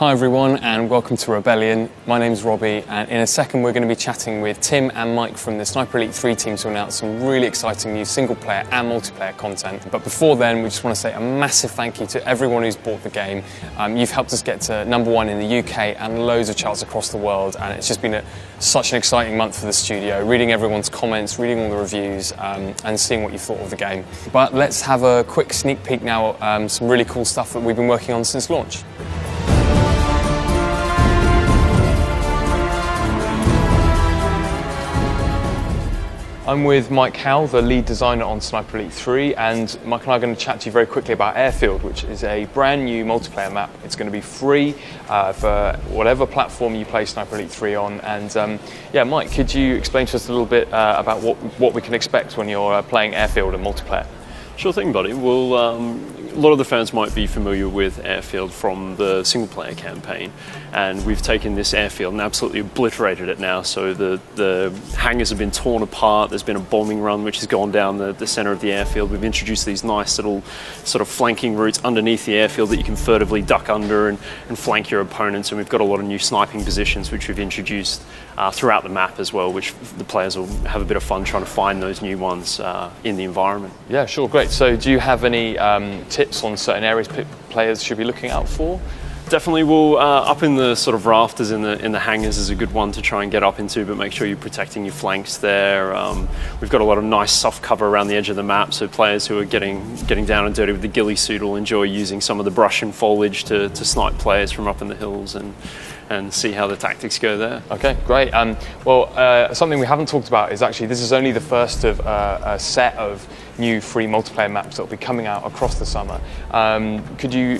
Hi everyone and welcome to Rebellion. My name's Robbie and in a second we're going to be chatting with Tim and Mike from the Sniper Elite 3 team to announce some really exciting new single player and multiplayer content. But before then we just want to say a massive thank you to everyone who's bought the game. You've helped us get to #1 in the UK and loads of charts across the world, and it's just been such an exciting month for the studio, reading everyone's comments, reading all the reviews and seeing what you thought of the game. But let's have a quick sneak peek now at some really cool stuff that we've been working on since launch. I'm with Mike Howell, the lead designer on Sniper Elite 3, and Mike and I are going to chat to you very quickly about Airfield, which is a brand new multiplayer map. It's going to be free for whatever platform you play Sniper Elite 3 on. And yeah, Mike, could you explain to us a little bit about what we can expect when you're playing Airfield and multiplayer? Sure thing, buddy. Well, a lot of the fans might be familiar with Airfield from the single-player campaign, and we've taken this airfield and absolutely obliterated it now. So the hangars have been torn apart. There's been a bombing run which has gone down the centre of the airfield. We've introduced these nice little sort of flanking routes underneath the airfield that you can furtively duck under and flank your opponents. And we've got a lot of new sniping positions which we've introduced throughout the map as well, which the players will have a bit of fun trying to find those new ones in the environment. Yeah, sure, great. So do you have any tips on certain areas players should be looking out for? Definitely. Well, up in the sort of rafters in the hangars is a good one to try and get up into, but make sure you're protecting your flanks there. We've got a lot of nice soft cover around the edge of the map, so players who are getting down and dirty with the ghillie suit will enjoy using some of the brush and foliage to snipe players from up in the hills and see how the tactics go there. Okay, great. Well, something we haven't talked about is actually this is only the first of a set of new free multiplayer maps that will be coming out across the summer. Could you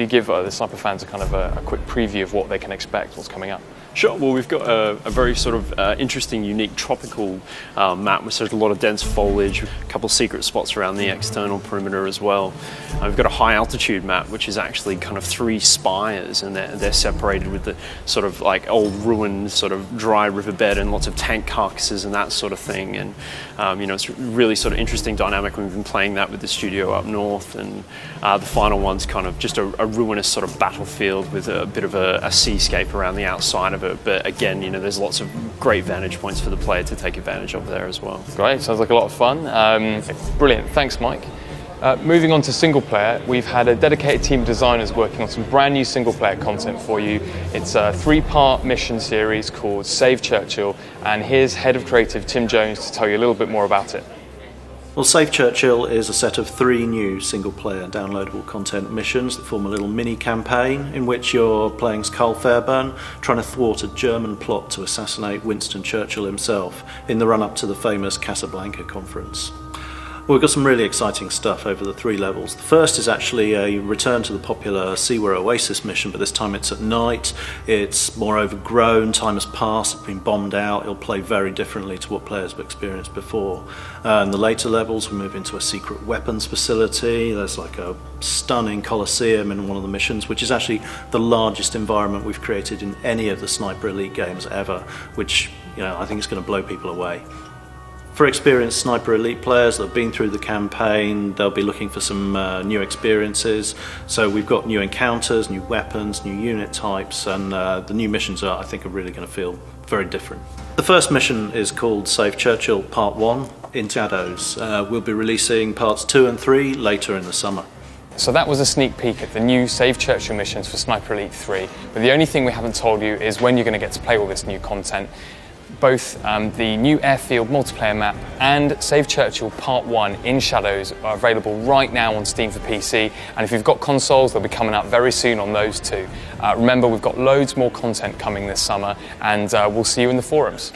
give the Sniper fans a kind of a quick preview of what they can expect, what's coming up? Sure. Well, we've got a very sort of interesting, unique tropical map with a lot of dense foliage, a couple of secret spots around the external perimeter as well. We've got a high altitude map, which is actually kind of 3 spires, and they're separated with the sort of like old ruined sort of dry riverbed and lots of tank carcasses and that sort of thing. And you know, it's really sort of interesting dynamic. We've been playing that with the studio up north, and the final one's kind of just a ruinous sort of battlefield with a bit of a seascape around the outside of it. But again, you know, there's lots of great vantage points for the player to take advantage of there as well. Great, sounds like a lot of fun. Brilliant, thanks Mike. Moving on to single player, we've had a dedicated team of designers working on some brand new single player content for you. It's a 3-part mission series called Save Churchill, and here's Head of Creative Tim Jones to tell you a little bit more about it. Well, Save Churchill is a set of 3 new single-player downloadable content missions that form a little mini-campaign in which you're playing as Karl Fairburne, trying to thwart a German plot to assassinate Winston Churchill himself in the run-up to the famous Casablanca conference. Well, we've got some really exciting stuff over the 3 levels. The first is actually a return to the popular See Where Oasis mission, but this time it's at night. It's more overgrown, time has passed, it's been bombed out. It'll play very differently to what players have experienced before. In the later levels, we move into a secret weapons facility. There's like a stunning Colosseum in one of the missions, which is actually the largest environment we've created in any of the Sniper Elite games ever, which, you know, I think is going to blow people away. For experienced Sniper Elite players that have been through the campaign, they'll be looking for some new experiences. So we've got new encounters, new weapons, new unit types, and the new missions I think are really going to feel very different. The first mission is called Save Churchill Part 1 in Shadows. We'll be releasing Parts 2 and 3 later in the summer. So that was a sneak peek at the new Save Churchill missions for Sniper Elite 3, but the only thing we haven't told you is when you're going to get to play all this new content. Both the new Airfield multiplayer map and Save Churchill Part 1 in Shadows are available right now on Steam for PC, and if you've got consoles, they'll be coming out very soon on those too. Remember, we've got loads more content coming this summer, and we'll see you in the forums.